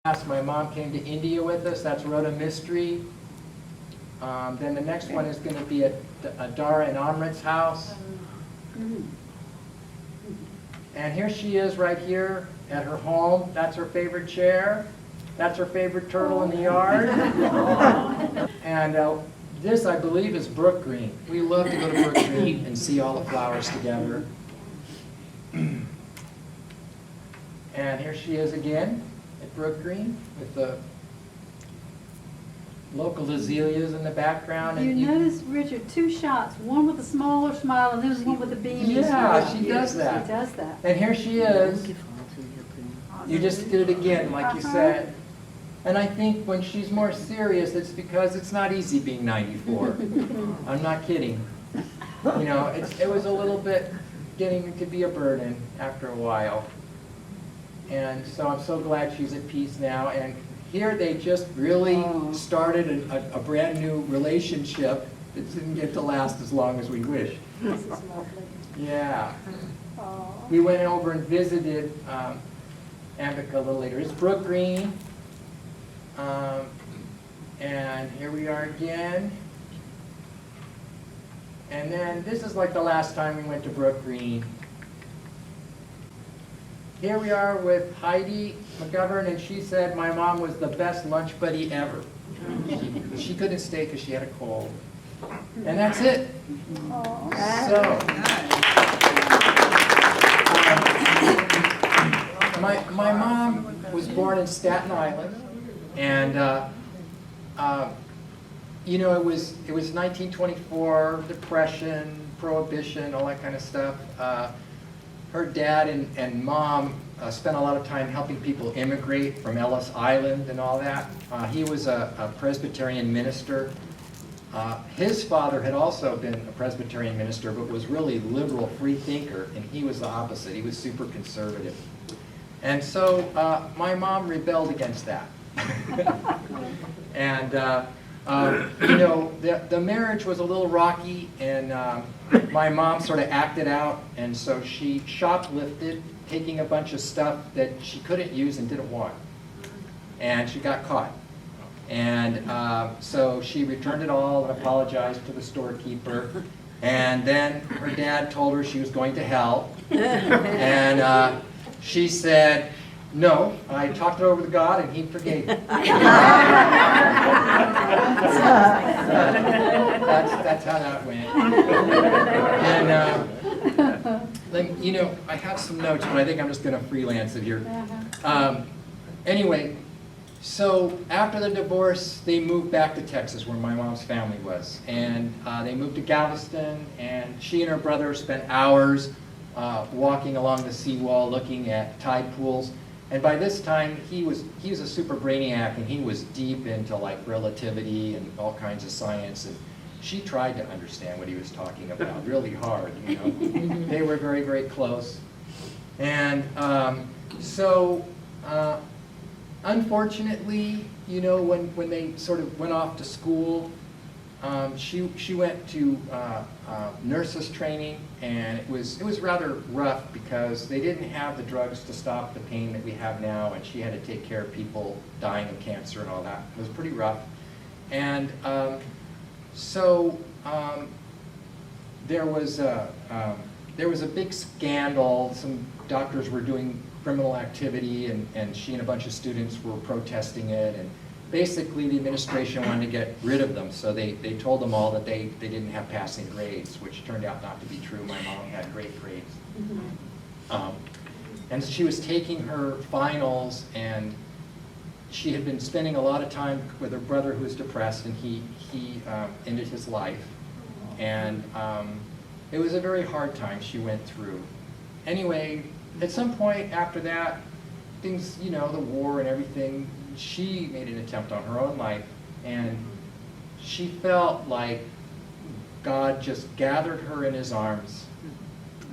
My mom came to India with us. That's Rhoda Mystery. Then the next one is going to be at Dara and Amrit's house. And here she is right here at her home. That's her favorite chair. That's her favorite turtle in the yard. And this, I believe, is Brook Green. We love to go to Brook Green and see all the flowers together. And here she is again at Brook Green with the local azaleas in the background. You And notice, Richard, two shots, one with a smaller smile and there's one with a beaming Yeah, smile. she does that. She does that. And here she is. You just did it again, like you said. And I think when she's more serious, it's because it's not easy being 94. I'm not kidding. You know, it was a little bit getting to be a burden after a while. And so I'm so glad she's at peace now. And here they just really started a brand new relationship that didn't get to last as long as we wish. This is lovely. Yeah. Oh. We went over and visited Ambika a little later. It's Brook Green. And here we are again. And then this is like the last time we went to Brook Green. Here we are with Heidi McGovern, and she said my mom was the best lunch buddy ever. She couldn't stay because she had a cold. And that's it. So, my mom was born in Staten Island, and you know, it was 1924, Depression, Prohibition, all that kind of stuff. Her dad and mom spent a lot of time helping people immigrate from Ellis Island and all that. He was a Presbyterian minister. His father had also been a Presbyterian minister, but was really liberal, free thinker, and he was the opposite. He was super conservative. And so my mom rebelled against that. And you know, the marriage was a little rocky, and my mom sort of acted out, and so she shoplifted, taking a bunch of stuff that she couldn't use and didn't want. And she got caught. And so she returned it all and apologized to the storekeeper. And then her dad told her she was going to hell. And she said, no, I talked it over with God and he forgave me. That's how that went. And then, you know, I have some notes, but I think I'm just going to freelance it here. Anyway, so after the divorce, they moved back to Texas, where my mom's family was. And they moved to Galveston, and she and her brother spent hours walking along the seawall looking at tide pools. And by this time, he was a super brainiac, and he was deep into like relativity and all kinds of science. And she tried to understand what he was talking about really hard. You know, they were very, very close. And so, unfortunately, you know, when they sort of went off to school, she went to nurses training, and it was rather rough because they didn't have the drugs to stop the pain that we have now, and she had to take care of people dying of cancer and all that. It was pretty rough. And so there was a big scandal. Some doctors were doing criminal activity, and she and a bunch of students were protesting it, and basically the administration wanted to get rid of them, so they told them all that they didn't have passing grades, which turned out not to be true. My mom had great grades. And she was taking her finals, and she had been spending a lot of time with her brother, who was depressed, and he ended his life. And it was a very hard time she went through. Anyway, at some point after that, things, you know, the war and everything, she made an attempt on her own life, and she felt like God just gathered her in his arms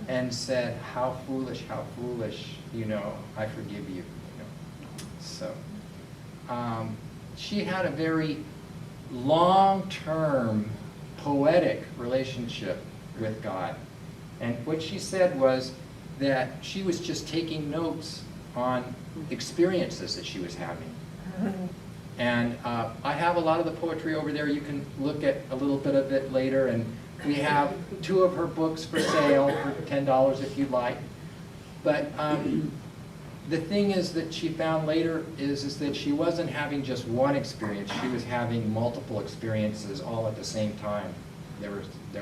and said, how foolish, you know, I forgive you. So she had a very long-term poetic relationship with God. And what she said was that she was just taking notes on experiences that she was having. And I have a lot of the poetry over there. You can look at a little bit of it later. And we have 2 of her books for sale for $10 if you'd like. But the thing is that she found later is that she wasn't having just one experience. She was having multiple experiences all at the same time. There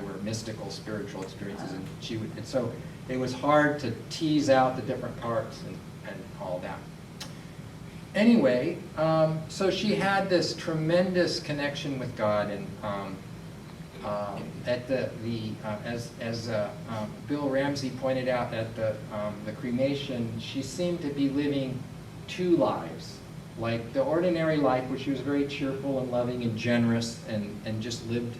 were mystical, spiritual experiences, and so it was hard to tease out the different parts and all that. Anyway, so she had this tremendous connection with God, and at as Bill Ramsey pointed out at the cremation, she seemed to be living 2 lives. Like the ordinary life, where she was very cheerful and loving and generous, and just lived,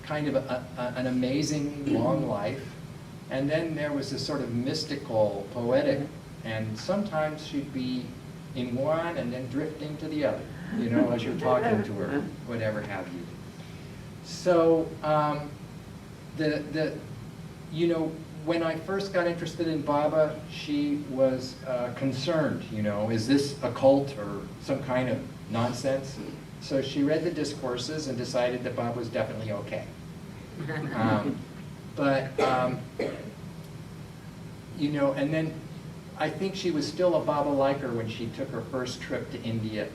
kind of an amazing long life. And then there was this sort of mystical, poetic, and sometimes she'd be in one and then drifting to the other, as you're talking to her, whatever have you. So, when I first got interested in Baba, she was concerned, is this a cult or some kind of nonsense? So she read the discourses and decided that Baba was definitely okay. And then I think she was still a Baba liker when she took her first trip to India.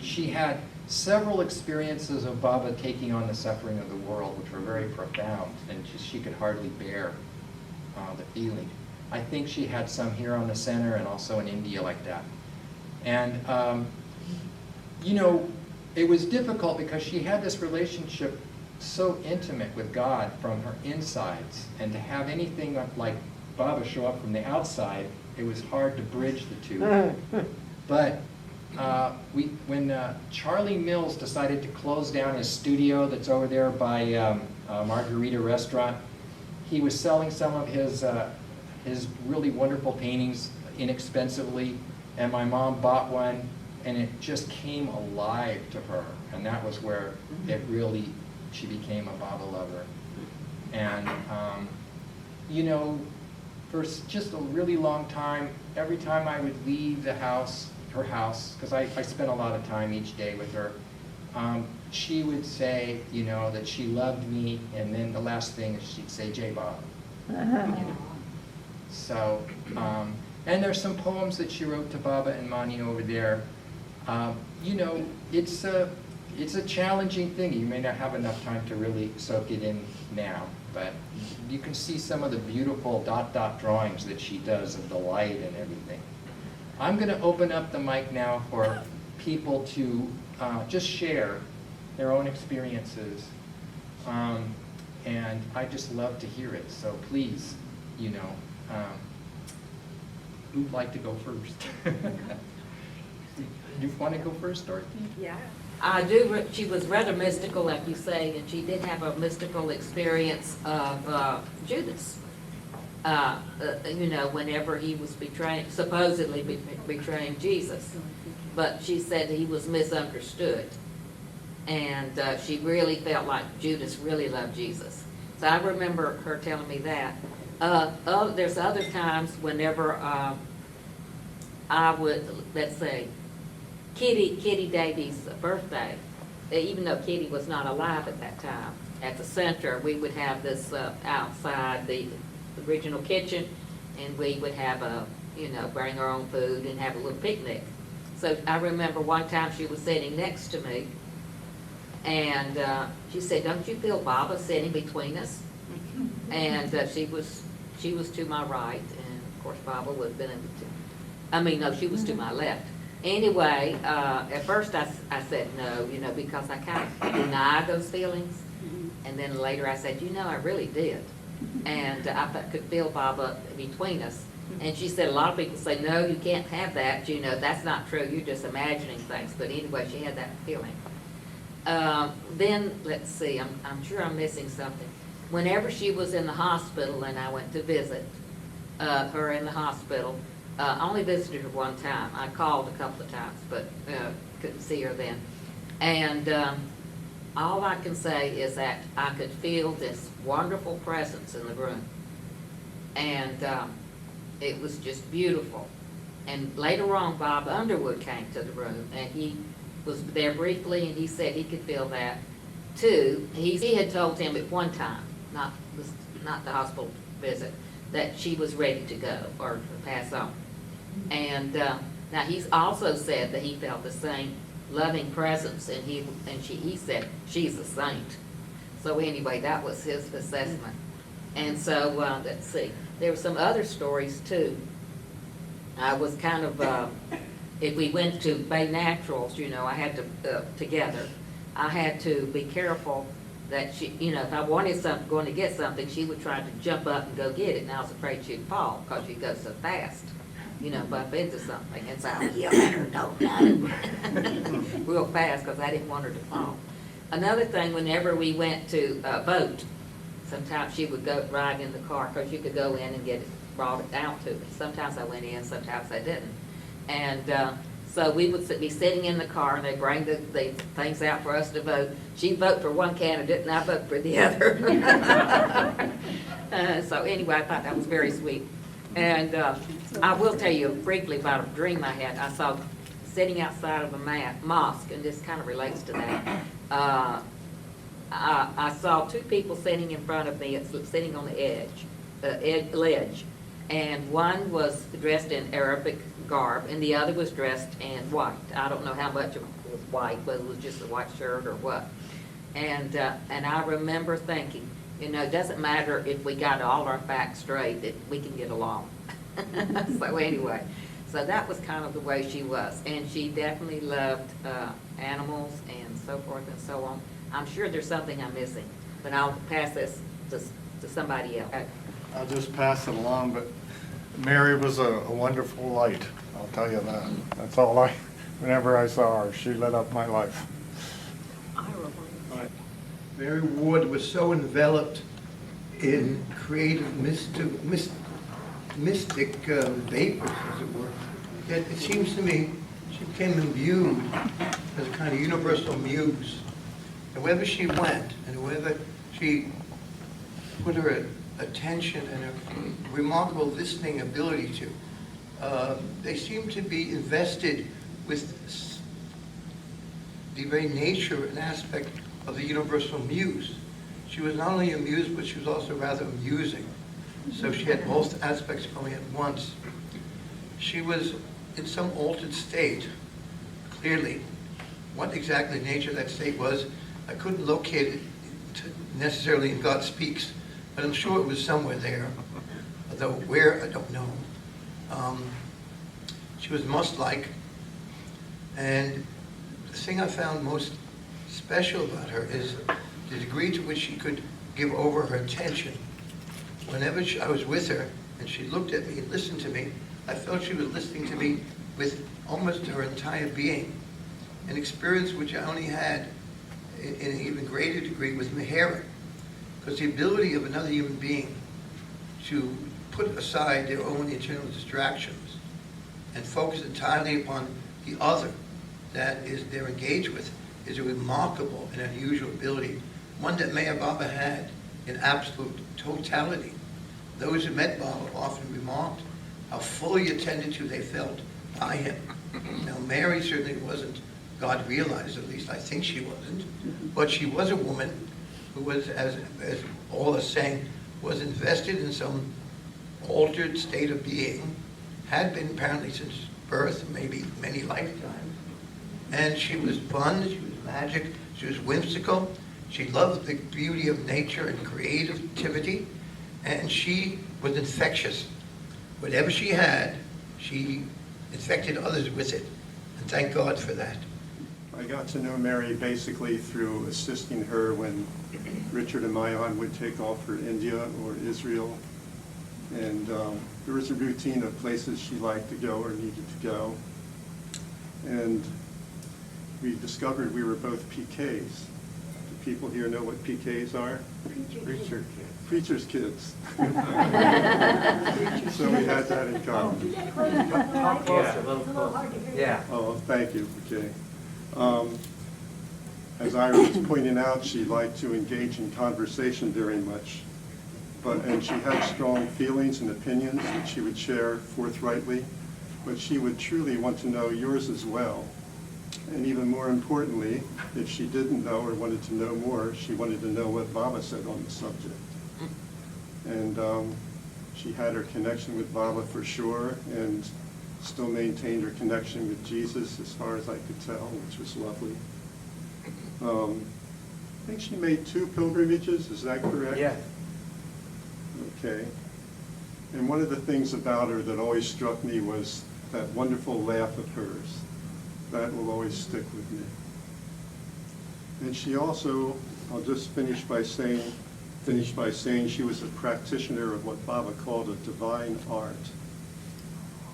She had several experiences of Baba taking on the suffering of the world, which were very profound, and she could hardly bear the feeling. I think she had some here on the center and also in India like that. And, it was difficult because she had this relationship so intimate with God from her insides, and to have anything like Baba show up from the outside, it was hard to bridge the two. But when Charlie Mills decided to close down his studio that's over there by Margarita Restaurant, he was selling some of his really wonderful paintings inexpensively, and my mom bought one, and it just came alive to her, and that was where she became a Baba lover. And for just a really long time, every time I would leave her house, because I spent a lot of time each day with her, she would say, that she loved me, and then the last thing is she'd say, Jai Baba. So, and there's some poems that she wrote to Baba and Mani over there. It's a challenging thing. You may not have enough time to really soak it in now, but you can see some of the beautiful dot drawings that she does of the light and everything. I'm going to open up the mic now for people to just share their own experiences, and I just love to hear it. So please, who'd like to go first? Do you want to go first, Dorothy? Yeah. I do. She was rather mystical, like you say, and she did have a mystical experience of Judas. Whenever he was supposedly betraying Jesus. But she said he was misunderstood. And she really felt like Judas really loved Jesus. So I remember her telling me that. There's other times whenever I would, let's say, Kitty Davies' birthday, even though Kitty was not alive at that time, at the center, we would have this outside the original kitchen, and we would have bring our own food and have a little picnic. So I remember one time she was sitting next to me, and she said, "Don't you feel Baba sitting between us?" And she was to my right, and of course Baba would have been she was to my left. Anyway, at first I said no, because I kind of denied those feelings. And then later I said, I really did. And I could feel Baba between us. And she said, a lot of people say, no, you can't have that. That's not true. You're just imagining things. But anyway, she had that feeling. Then, let's see, I'm sure I'm missing something. Whenever she was in the hospital and I went to visit her in the hospital, I only visited her one time. I called a couple of times, but couldn't see her then. And all I can say is that I could feel this wonderful presence in the room. And it was just beautiful. And later on, Bob Underwood came to the room, and he was there briefly, and he said he could feel that too. He had told him at one time, not the hospital visit, that she was ready to go or to pass on. And now he's also said that he felt the same loving presence, and he said she's a saint. So anyway, that was his assessment. And so let's see, there were some other stories too. I was kind of, if we went to Bay Naturals, you know, I had to, together, I had to be careful that she, you know, if I wanted something, going to get something, she would try to jump up and go get it, and I was afraid she'd fall, because she'd go so fast, you know, bump into something, and so I would yell at her, no, real fast, because I didn't want her to fall. Another thing, whenever we went to vote, sometimes she would go ride in the car, because you could go in and get it, brought it out to me. Sometimes I went in, sometimes I didn't. And so we would be sitting in the car, and they bring the things out for us to vote. She'd vote for one candidate, and I vote for the other. So anyway, I thought that was very sweet. And I will tell you briefly about a dream I had. I saw sitting outside of a mosque, and this kind of relates to that. I saw two people sitting in front of me, sitting on the ledge, and one was dressed in Arabic garb, and the other was dressed in white. I don't know how much it was white, whether it was just a white shirt or what. And I remember thinking, you know, it doesn't matter if we got all our facts straight, that we can get along. So anyway, so that was kind of the way she was, and she definitely loved animals and so forth and so on. I'm sure there's something I'm missing, but I'll pass this to somebody else. I'll just pass it along, but Mary was a wonderful light, I'll tell you that. That's all whenever I saw her, she lit up my life. Mary Ward was so enveloped in creative mystic vapors, as it were, that it seems to me she became imbued as a kind of universal muse. And wherever she went, and wherever she put her attention and a remarkable listening ability to, they seem to be invested with the very nature and aspect of the universal muse. She was not only a muse, but she was also rather amusing. So she had both aspects going at once. She was in some altered state, clearly. What exactly the nature of that state was, I couldn't locate it necessarily in God Speaks, but I'm sure it was somewhere there, although where, I don't know. She was must-like, and the thing I found most special about her is the degree to which she could give over her attention. Whenever I was with her and she looked at me and listened to me, I felt she was listening to me with almost her entire being, an experience which I only had in an even greater degree with Myra, because the ability of another human being to put aside their own internal distractions and focus entirely upon the other that is they're engaged with is a remarkable and unusual ability, one that Mayor Baba had in absolute totality. Those who met Baba often remarked how fully attended to they felt by him. Now, Mary certainly wasn't God realized, at least I think she wasn't, but she was a woman who was, as all are saying, was invested in some altered state of being, had been apparently since birth, maybe many lifetimes. And she was fun, she was magic, she was whimsical, she loved the beauty of nature and creativity, and she was infectious. Whatever she had, she infected others with it, and thank God for that. I got to know Mary basically through assisting her when Richard and Mayan would take off for India or Israel. And there was a routine of places she liked to go or needed to go. And we discovered we were both PKs. Do people here know what PKs are? Preacher Preacher's kids. So we had that in common. Talk closer, a little closer. Yeah. Oh, thank you, okay. As Ira was pointing out, she liked to engage in conversation very much, and she had strong feelings and opinions that she would share forthrightly. but she would truly want to know yours as well. And even more importantly, if she didn't know or wanted to know more, she wanted to know what Baba said on the subject. And she had her connection with Baba for sure, and still maintained her connection with Jesus as far as I could tell, which was lovely. I think she made 2 pilgrimages, is that correct? Yeah. Okay. And one of the things about her that always struck me was that wonderful laugh of hers. That will always stick with me. And she also, I'll just finish by saying she was a practitioner of what Baba called a divine art.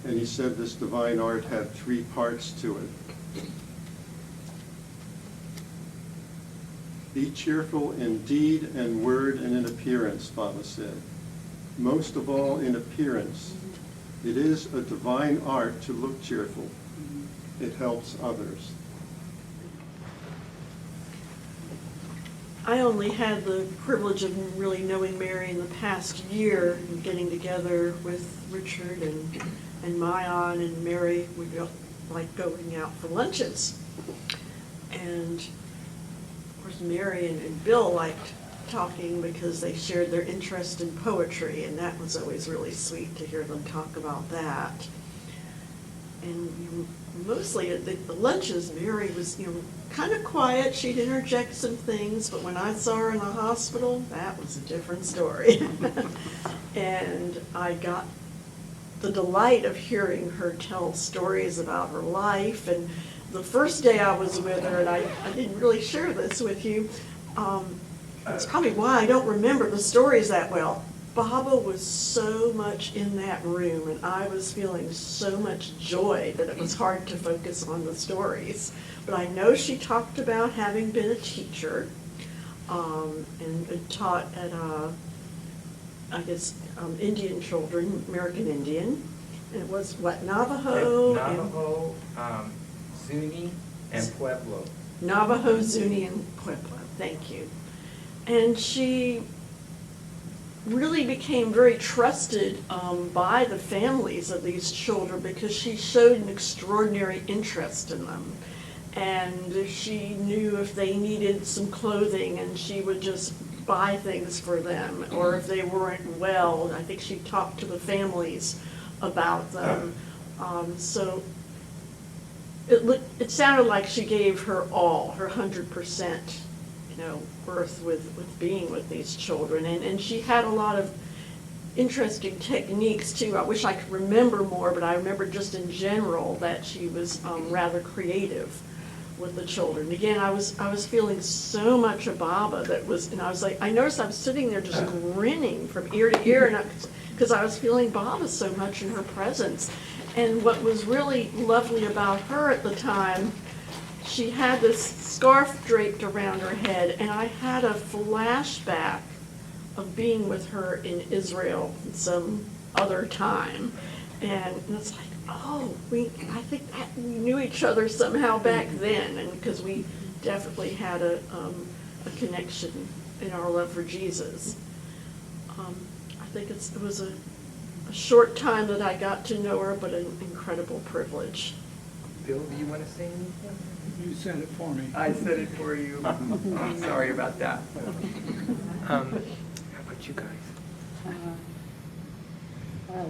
And he said this divine art had 3 parts to it. Be cheerful in deed and word and in appearance, Baba said. Most of all in appearance. It is a divine art to look cheerful. It helps others. I only had the privilege of really knowing Mary in the past year and getting together with Richard and Mayan and Mary. We like going out for lunches. And of course Mary and Bill liked talking because they shared their interest in poetry, and that was always really sweet to hear them talk about that. And mostly at the lunches, Mary was, kind of quiet. She'd interject some things, but when I saw her in the hospital, that was a different story. And I got the delight of hearing her tell stories about her life. And the first day I was with her, and I didn't really share this with you, it's probably why I don't remember the stories that well. Baba was so much in that room, and I was feeling so much joy that it was hard to focus on the stories. But I know she talked about having been a teacher and taught at, Indian children, American Indian. And it was what, Navajo? Navajo, Zuni, and Pueblo. Navajo, Zuni, and Pueblo. Thank you. And she really became very trusted by the families of these children because she showed an extraordinary interest in them. And she knew if they needed some clothing, and she would just buy things for them. Or if they weren't well, I think she talked to the families about them. So it sounded like she gave her all, her 100%. Worth with being with these children. And she had a lot of interesting techniques too. I wish I could remember more, but I remember just in general that she was rather creative with the children. Again, I was feeling so much of Baba that was, and I was like, I noticed I was sitting there just grinning from ear to ear, and because I was feeling Baba so much in her presence. And what was really lovely about her at the time, she had this scarf draped around her head, and I had a flashback of being with her in Israel some other time. And it's like, oh, I think that we knew each other somehow back then, and because we definitely had a connection in our love for Jesus. I think it was a short time that I got to know her, but an incredible privilege. Bill, do you want to say anything? You said it for me. I said it for you. Sorry about that. How about you guys?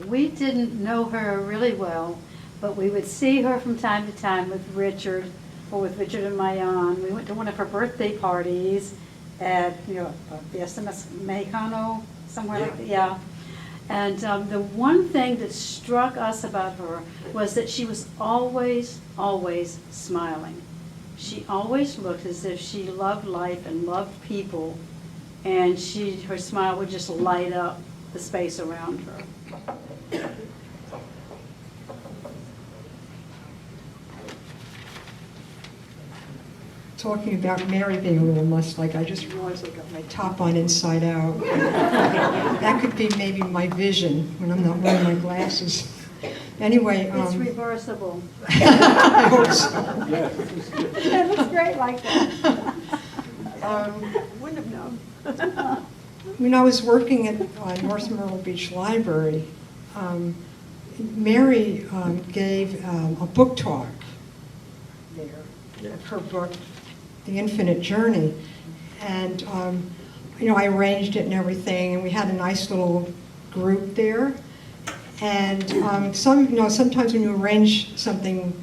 We didn't know her really well, but we would see her from time to time with Richard, or with Richard and Mayan. We went to one of her birthday parties at, Fiesta Mexicano, somewhere like that, yeah. And the one thing that struck us about her was that she was always, always smiling. She always looked as if she loved life and loved people, and her smile would just light up the space around her. Talking about Mary being a little much-like, I just realized I got my top on inside out. That could be maybe my vision when I'm not wearing my glasses. Anyway. It's reversible. I hope so. It looks great like that. Wouldn't have known. When I was working at North Myrtle Beach Library, Mary gave a book talk there, of her book, The Infinite Journey. And, I arranged it and everything, and we had a nice little group there. And sometimes when you arrange something,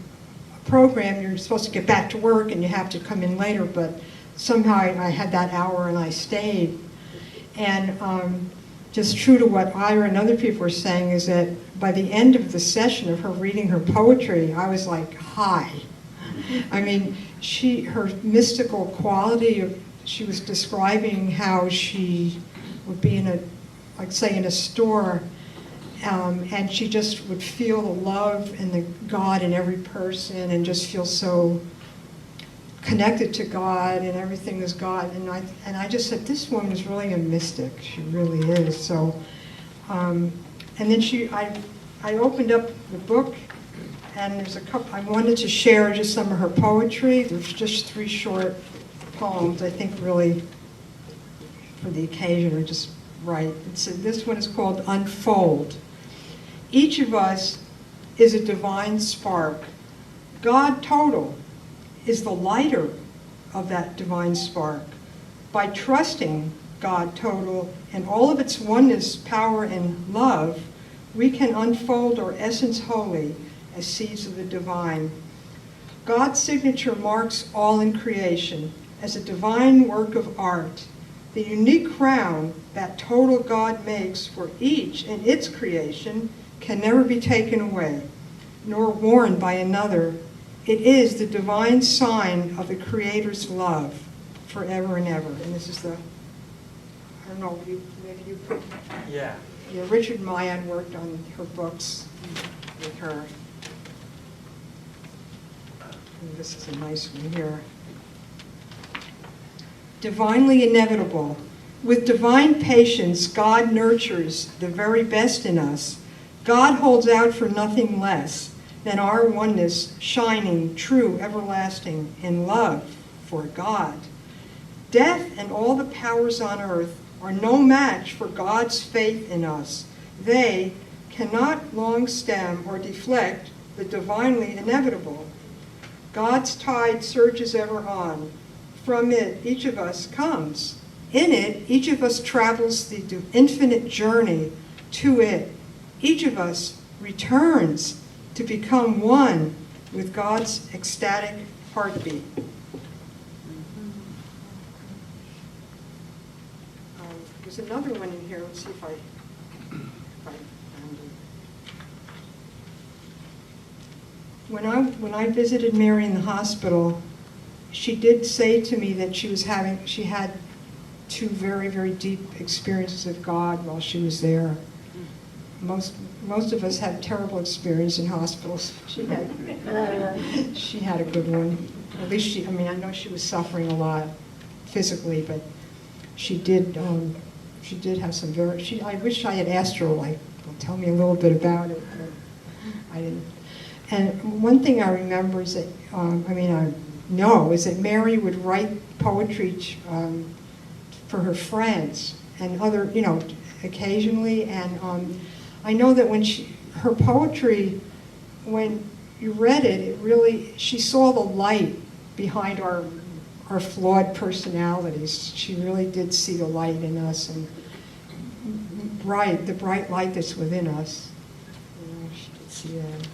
a program, you're supposed to get back to work and you have to come in later, but somehow I had that hour and I stayed. And just true to what Ira and other people were saying is that by the end of the session of her reading her poetry, I was like high. I mean, her mystical quality she was describing how she would be in a store, and she just would feel the love and the God in every person and just feel so connected to God, and everything is God. And I just said, this woman is really a mystic. She really is. So, and then I opened up the book, and there's a couple. I wanted to share just some of her poetry. There's just 3 short poems, I think, really for the occasion, are just right. This one is called Unfold. Each of us is a divine spark. God total is the lighter of that divine spark. By trusting God total and all of its oneness, power, and love, we can unfold our essence holy as seeds of the divine. God's signature marks all in creation as a divine work of art. The unique crown that total God makes for each in its creation can never be taken away, nor worn by another. It is the divine sign of the Creator's love forever and ever. And this is I don't know, maybe you put, Yeah. Richard Mayan worked on her books with her. And this is a nice one here. Divinely inevitable. With divine patience, God nurtures the very best in us. God holds out for nothing less than our oneness, shining, true, everlasting, in love for God. Death and all the powers on earth are no match for God's faith in us. They cannot long stem or deflect the divinely inevitable. God's tide surges ever on. From it, each of us comes. In it, each of us travels the infinite journey to it. Each of us returns to become one with God's ecstatic heartbeat. There's another one in here. Let's see if I found it. When I visited Mary in the hospital, she did say to me that she had 2 very, very deep experiences of God while she was there. Most of us have terrible experience in hospitals. She had a good one. At least I know she was suffering a lot physically, but she did have some I wish I had asked her, tell me a little bit about it, but I didn't. And one thing I remember is that, is that Mary would write poetry for her friends and other, occasionally. And I know that when her poetry, when you read it, she saw the light behind our flawed personalities. She really did see the light in us, and the bright light that's within us. She did see that.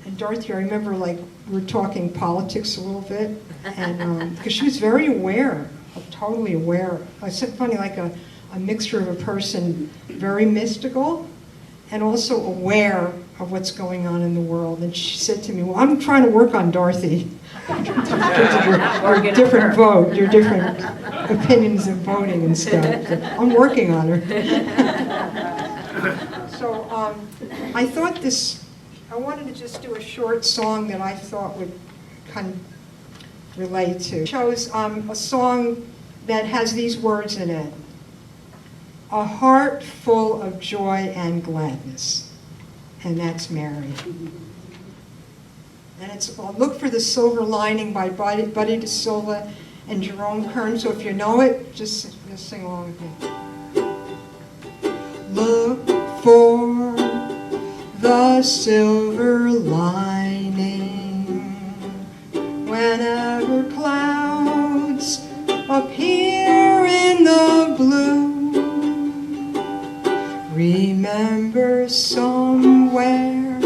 And Dorothy, I remember we were talking politics a little bit, and because she was very aware, totally aware. It's funny, a mixture of a person very mystical and also aware of what's going on in the world. And she said to me, well, I'm trying to work on Dorothy. your different vote, your different opinions of voting and stuff. I'm working on her. So I thought I wanted to just do a short song that I thought would kind of relate to. It shows a song that has these words in it. A heart full of joy and gladness. And that's Mary. And it's Look for the Silver Lining by Buddy DeSilva and Jerome Kern. So if you know it, just sing along with me. Look the silver lining. Whenever clouds appear in the blue, remember somewhere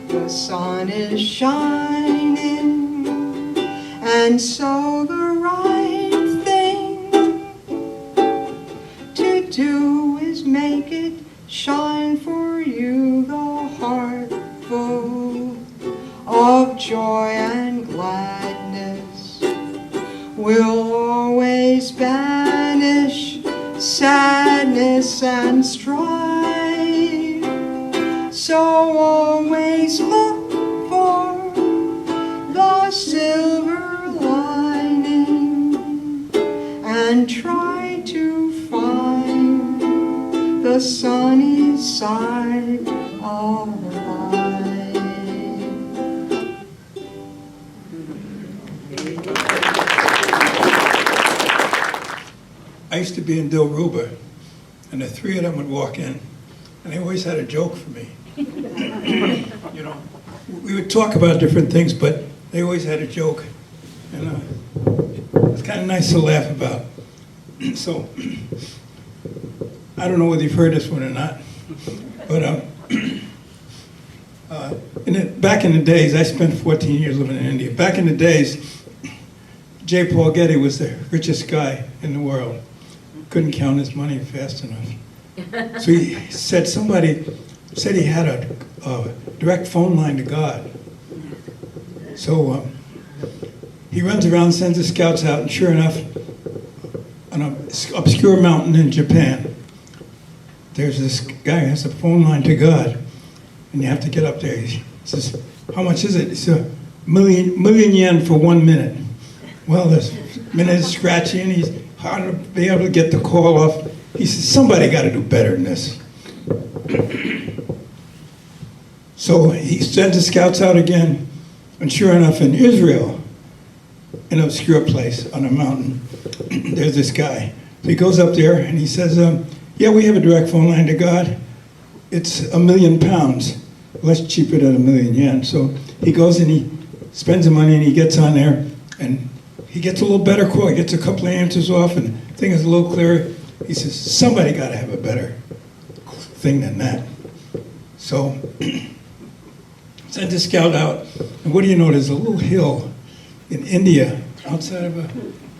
the sun is shining, and so the right thing to do is make it shine for you. The heart full of joy and gladness will always banish sadness and strife. So always look for the silver lining and try to find the sunny side of life. I used to be in Dilruba, and the three of them would walk in, and they always had a joke for me. You know, we would talk about different things, but they always had a joke, and it was kind of nice to laugh about. So, I don't know whether you've heard this one or not, but back in the days, I spent 14 years living in India. Back in the days, J. Paul Getty was the richest guy in the world. Couldn't count his money fast enough. So he said somebody said he had a direct phone line to God. So he runs around, sends the scouts out, and sure enough, on an obscure mountain in Japan, there's this guy who has a phone line to God, and you have to get up there. He says, "How much is it?" He said, million yen for 1 minute. Well, this minute is scratchy, and he's hard to be able to get the call off. He says, "Somebody got to do better than this." So he sends the scouts out again, and sure enough, in Israel, an obscure place on a mountain, there's this guy. So he goes up there, and he says, "Yeah, we have a direct phone line to God. It's £1,000,000, less cheaper than 1,000,000 yen." So he goes and he spends the money, and he gets on there, and he gets a little better call. He gets a couple of answers off, and the thing is a little clearer. He says, "Somebody got to have a better thing than that." So sent a scout out, and what do you know? There's a little hill in India outside of a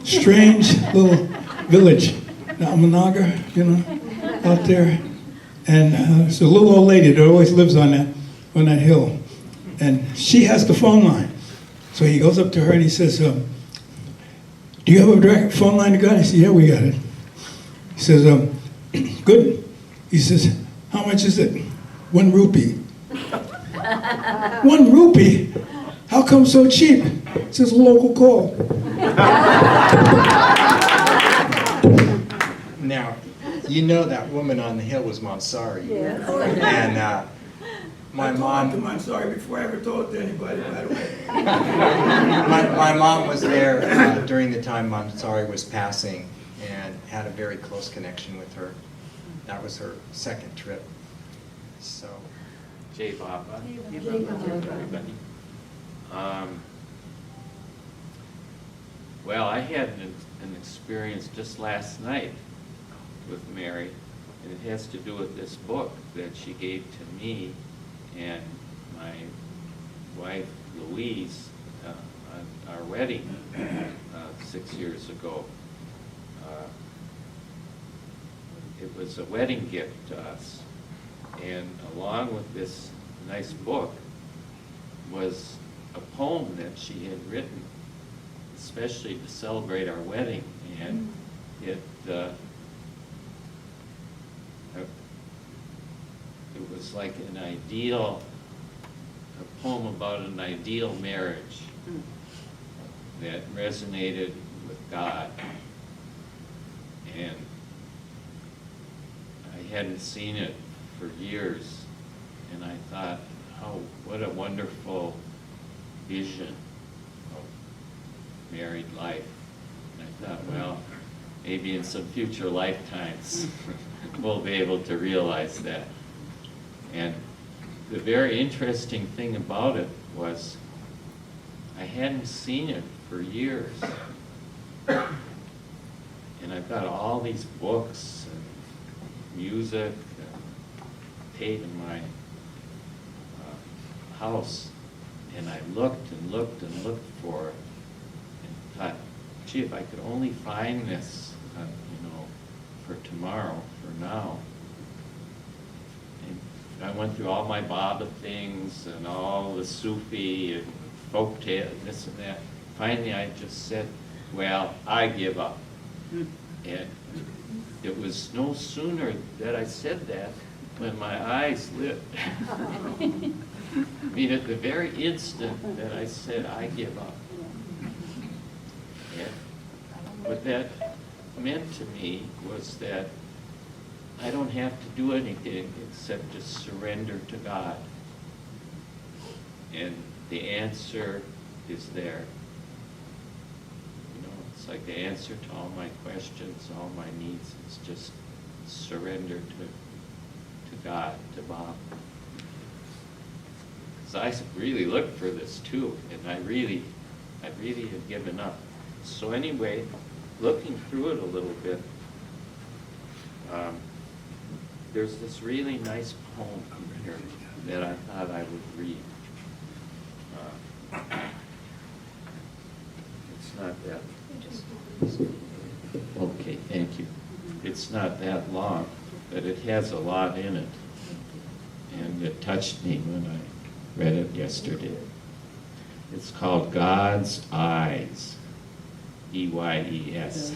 strange little village, Amanagar, you know, out there. And there's a little old lady that always lives on that hill, and she has the phone line. So he goes up to her and he says, "Do you have a direct phone line to God?" I said, "Yeah, we got it." He says, "Good." He says, "How much is it?" 1 rupee. 1 rupee? How come so cheap? It says local call. Now, you know that woman on the hill was Monsari. Yes. And my mom, I'm sorry before I ever told it to anybody, by the way. my mom was there during the time Monsari was passing and had a very close connection with her. That was her second trip. So, Jay Baba. Everybody. Well, I had an experience just last night with Mary, and it has to do with this book that she gave to me and my wife Louise on our wedding 6 years ago. It was a wedding gift to us, and along with this nice book was a poem that she had written, especially to celebrate our wedding, and it was like an ideal, a poem about an ideal marriage that resonated with God. And I hadn't seen it for years, and I thought, oh, what a wonderful vision of married life. And I thought, well, maybe in some future lifetimes we'll be able to realize that. And the very interesting thing about it was I hadn't seen it for years. And I've got all these books and music taped in my house. And I looked and looked and looked for it and thought, gee, if I could only find this, for tomorrow, for now. And I went through all my Baba things and all the Sufi and folk tale, this and that. Finally, I just said, well, I give up. And it was no sooner that I said that when my eyes lit. I mean, at the very instant that I said, I give up. And what that meant to me was that I don't have to do anything except just surrender to God. And the answer is there. It's like the answer to all my questions, all my needs is just surrender to God, to Bob. So I really looked for this too, and I really had given up. So anyway, looking through it a little bit, there's this really nice poem in here that I thought I would read. It's not that. Okay, thank you. It's not that long, but it has a lot in it. And it touched me when I read it yesterday. It's called God's Eyes, E-Y-E-S.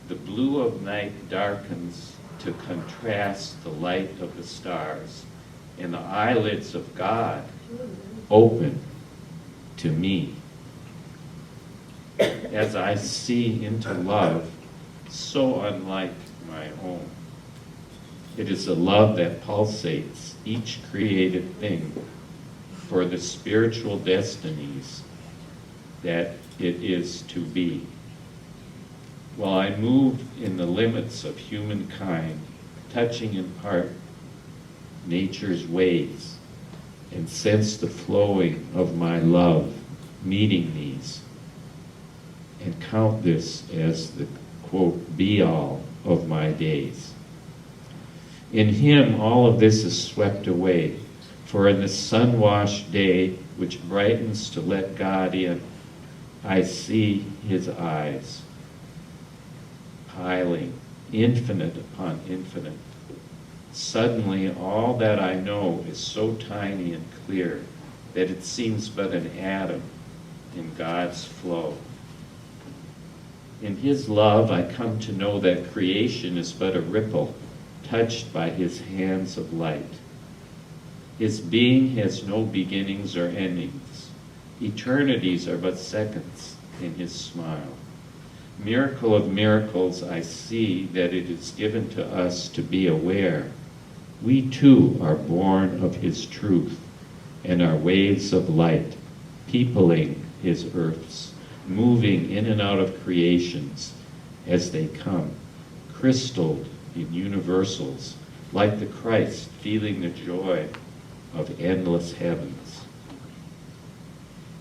The blue of night darkens to contrast the light of the stars, and the eyelids of God open to me. As I see into love, so unlike my own. It is a love that pulsates each created thing for the spiritual destinies that it is to be. While I move in the limits of humankind, touching in part nature's ways, and sense the flowing of my love, meeting these, and count this as the, quote, be-all of my days. In him, all of this is swept away, for in the sun-washed day, which brightens to let God in, I see his eyes, piling infinite upon infinite. Suddenly, all that I know is so tiny and clear that it seems but an atom in God's flow. In his love, I come to know that creation is but a ripple touched by his hands of light. His being has no beginnings or endings. Eternities are but seconds in his smile. Miracle of miracles, I see that it is given to us to be aware. We too are born of his truth and are waves of light, peopling his earths, moving in and out of creations as they come, crystalled in universals, like the Christ feeling the joy of endless heavens.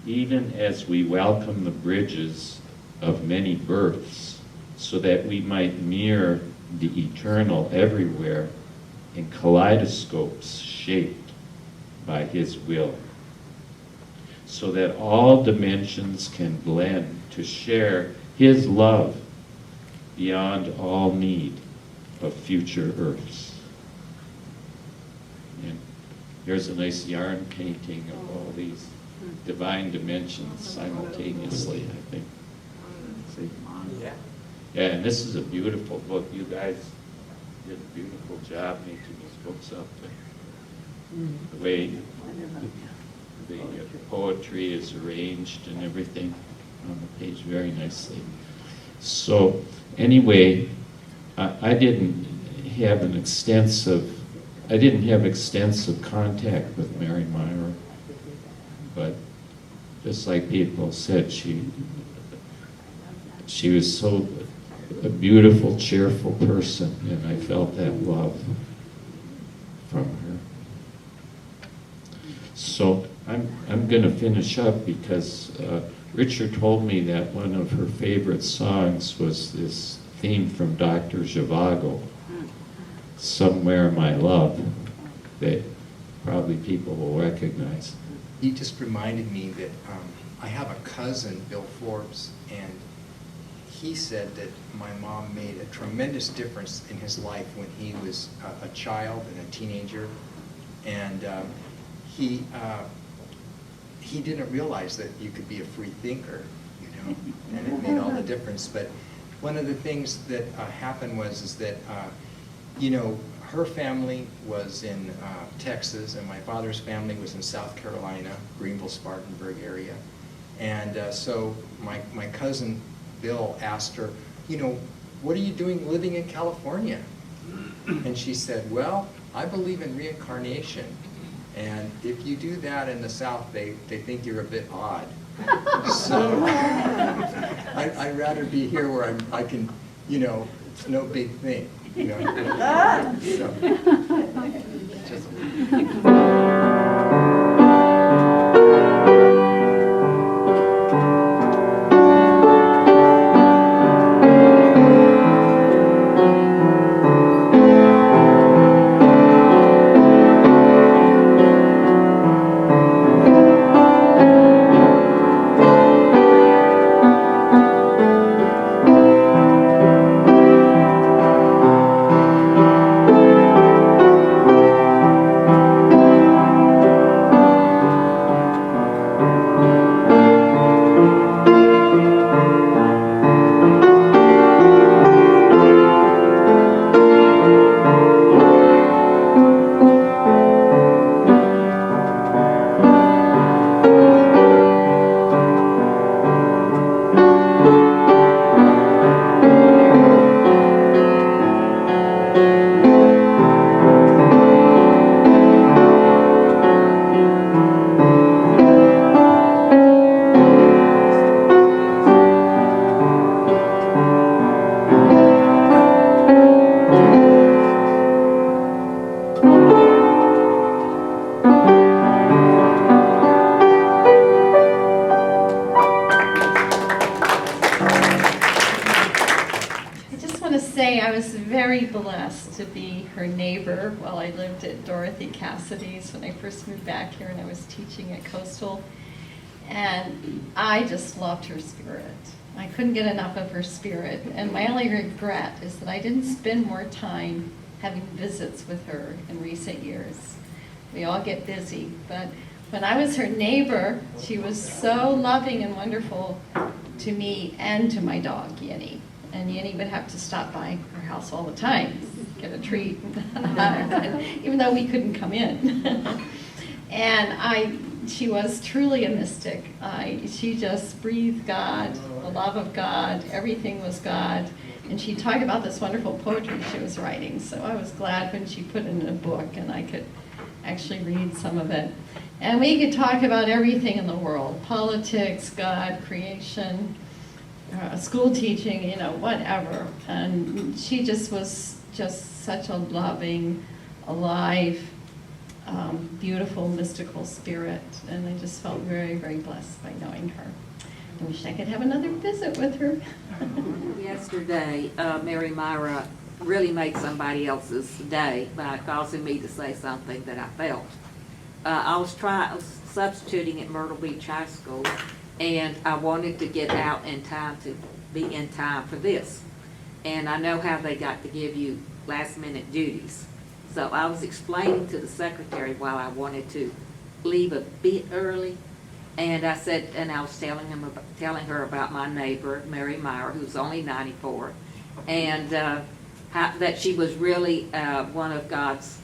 Even as we welcome the bridges of many births, so that we might mirror the eternal everywhere in kaleidoscopes shaped by his will, so that all dimensions can blend to share his love beyond all need of future earths. And here's a nice yarn painting of all these divine dimensions simultaneously, I think. See? Yeah. Yeah, and this is a beautiful book. You guys did a beautiful job making these books up. The way the poetry is arranged and everything on the page very nicely. So anyway, I didn't have extensive contact with Mary Myra, but just like people said, she was so a beautiful, cheerful person, and I felt that love. from her. So I'm going to finish up because Richard told me that one of her favorite songs was this theme from Dr. Zhivago, Somewhere My Love, that probably people will recognize. He just reminded me that I have a cousin, Bill Forbes, and he said that my mom made a tremendous difference in his life when he was a child and a teenager. And he didn't realize that you could be a free thinker, you know, and it made all the difference. But one of the things that happened is that, you know, her family was in Texas, and my father's family was in South Carolina, Greenville, Spartanburg area. And so my cousin Bill asked her, you know, what are you doing living in California? And she said, well, I believe in reincarnation. And if you do that in the South, they think you're a bit odd. So I'd rather be here where I can, you know, it's no big thing. You know, blessed to be her neighbor while I lived at Dorothy Cassidy's when I first moved back here and I was teaching at Coastal. And I just loved her spirit. I couldn't get enough of her spirit. And my only regret is that I didn't spend more time having visits with her in recent years. We all get busy. But when I was her neighbor, she was so loving and wonderful to me and to my dog, Yinny. And Yinny would have to stop by our house all the time, get a treat, even though we couldn't come in. And she was truly a mystic. She just breathed God, the love of God, everything was God. And she talked about this wonderful poetry she was writing. So I was glad when she put it in a book and I could actually read some of it. And we could talk about everything in the world, politics, God, creation, school teaching, you know, whatever. And she just was just such a loving, alive, beautiful, mystical spirit. And I just felt very, very blessed by knowing her. I wish I could have another visit with her. Yesterday, Mary Myra really made somebody else's day by causing me to say something that I felt. I was substituting at Myrtle Beach High School, and I wanted to get out in time to be in time for this. And I know how they got to give you last-minute duties. So I was explaining to the secretary why I wanted to leave a bit early. And I said, and I was telling her about my neighbor, Mary Myra, who's only 94, and that she was really one of God's,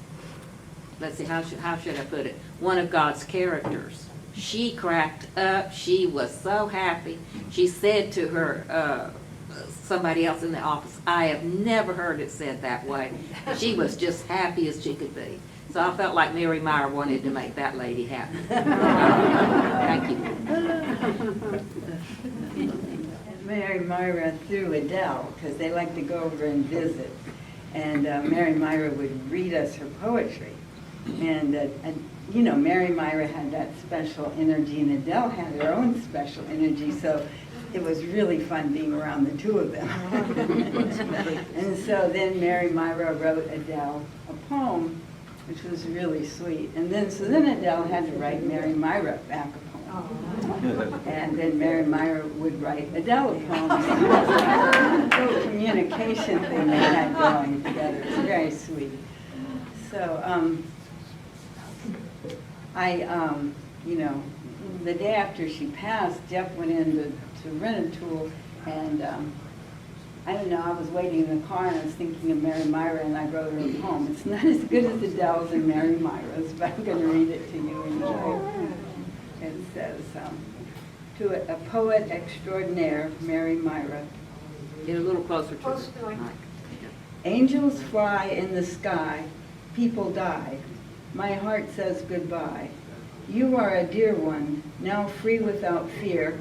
let's see, how should I put it? One of God's characters. She cracked up. She was so happy. She said to her, somebody else in the office, I have never heard it said that way. She was just happy as she could be. So I felt like Mary Myra wanted to make that lady happy. Thank you. Mary Myra through Adele, because they like to go over and visit. And Mary Myra would read us her poetry. And, you know, Mary Myra had that special energy, and Adele had her own special energy, so it was really fun being around the two of them. And so then Mary Myra wrote Adele a poem, which was really sweet. And then, so then Adele had to write Mary Myra back a poem. And then Mary Myra would write Adele a poem. So it was like a little communication thing they had going together. It was very sweet. So, you know, the day after she passed, Jeff went in to rent a tool, and I don't know, I was waiting in the car and I was thinking of Mary Myra, and I wrote her a poem. It's not as good as Adele's and Mary Myra's, but I'm going to read it to you anyway. It says, to a poet extraordinaire, Mary Myra. Get a little closer to us. Angels fly in the sky, people die. My heart says goodbye. You are a dear one, now free without fear.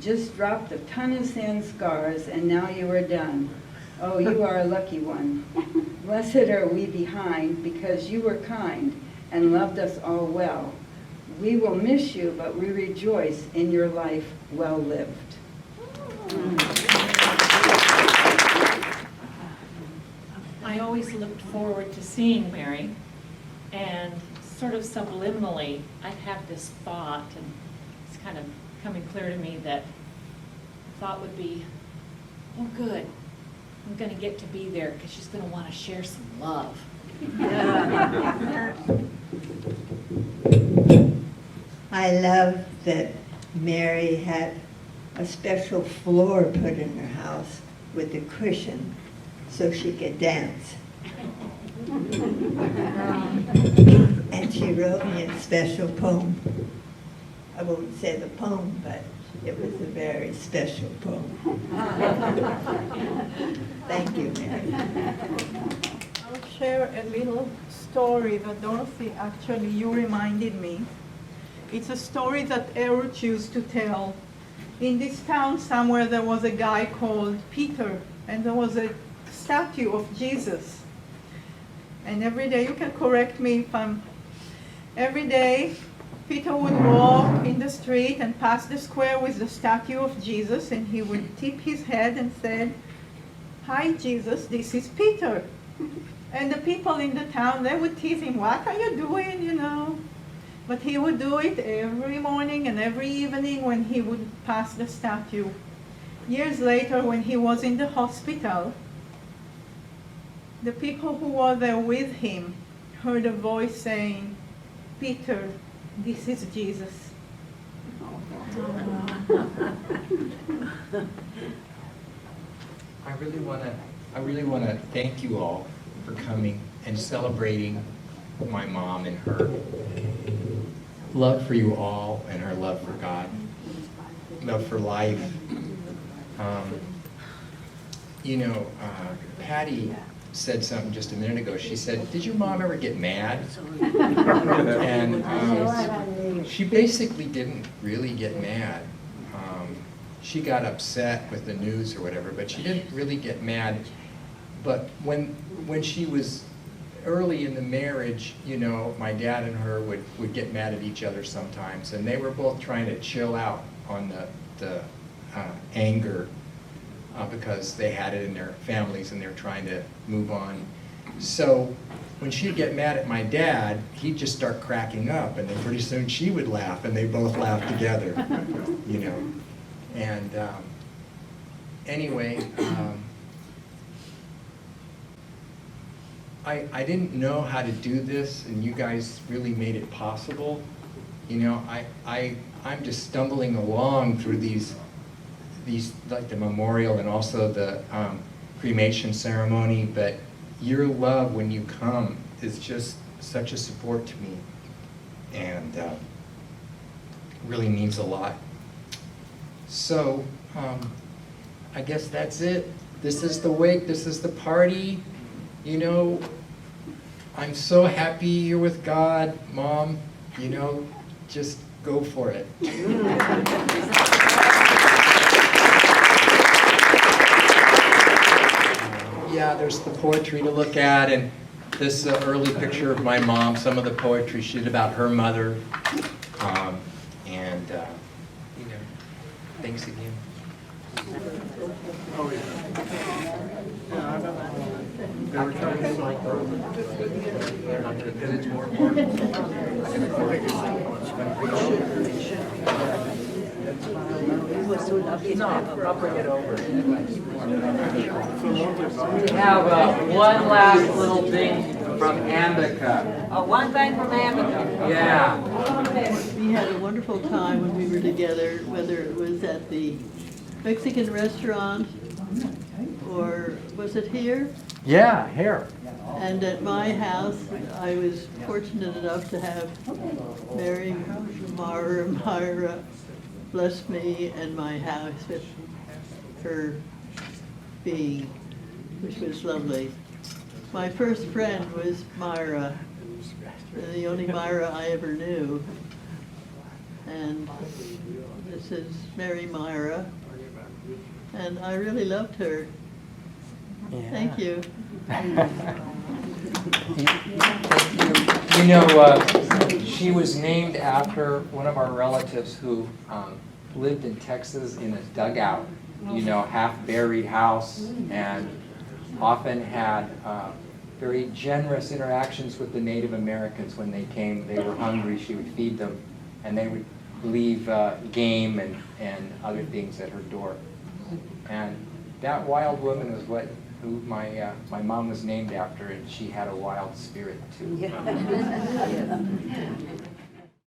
Just dropped a ton of sand scars, and now you are done. Oh, you are a lucky one. Blessed are we behind, because you were kind and loved us all well. We will miss you, but we rejoice in your life well lived. I always looked forward to seeing Mary, and sort of subliminally, I'd have this thought, and it's kind of coming clear to me that the thought would be, oh good, I'm going to get to be there because she's going to want to share some love. I love that Mary had a special floor put in her house with a cushion so she could dance. And she wrote me a special poem. I won't say the poem, but it was a very special poem. Thank you, Mary. I'll share a little story that Dorothy, actually, you reminded me. It's a story that Eruch used to tell. In this town somewhere there was a guy called Peter, and there was a statue of Jesus. And every day, you can correct me if I'm, every day Peter would walk in the street and pass the square with the statue of Jesus, and he would tip his head and said, "Hi Jesus, this is Peter." And the people in the town, they would tease him, "What are you doing, you know?" But he would do it every morning and every evening when he would pass the statue. Years later, when he was in the hospital, the people who were there with him heard a voice saying, "Peter, this is Jesus." I really want to thank you all for coming and celebrating my mom and her love for you all and her love for God, love for life. You know, Patty said something just a minute ago. She said, "Did your mom ever get mad?" And she basically didn't really get mad. She got upset with the news or whatever, but she didn't really get mad. But when she was early in the marriage, you know, my dad and her would get mad at each other sometimes, and they were both trying to chill out on the anger because they had it in their families and they're trying to move on. So when she'd get mad at my dad, he'd just start cracking up, and then pretty soon she would laugh, and they both laughed together, you know. And anyway, I didn't know how to do this, and you guys really made it possible. You know, I'm just stumbling along through these like the memorial and also the cremation ceremony, but your love when you come is just such a support to me, and really means a lot. So, I guess that's it. This is the wake, this is the party. You know, I'm so happy you're with God, Mom. You know, just go for it. Yeah, there's the poetry to look at, and this early picture of my mom, some of the poetry she did about her mother, and, you know, thanks again. Because it's more important. No, I'll bring it over. We have one last little thing from Ambica. Oh, one thing from Ambica. Yeah. We had a wonderful time when we were together, whether it was at the Mexican restaurant or was it here? Yeah, here. And at my house, I was fortunate enough to have Mary Myra bless me and my house with her being, which was lovely. My first friend was Myra, the only Myra I ever knew. And this is Mary Myra, and I really loved her. Yeah. Thank you. You know, she was named after one of our relatives who lived in Texas in a dugout, you know, half-buried house, and often had very generous interactions with the Native Americans when they came. They were hungry, she would feed them, and they would leave game and other things at her door. And that wild woman is who my mom was named after, and she had a wild spirit too.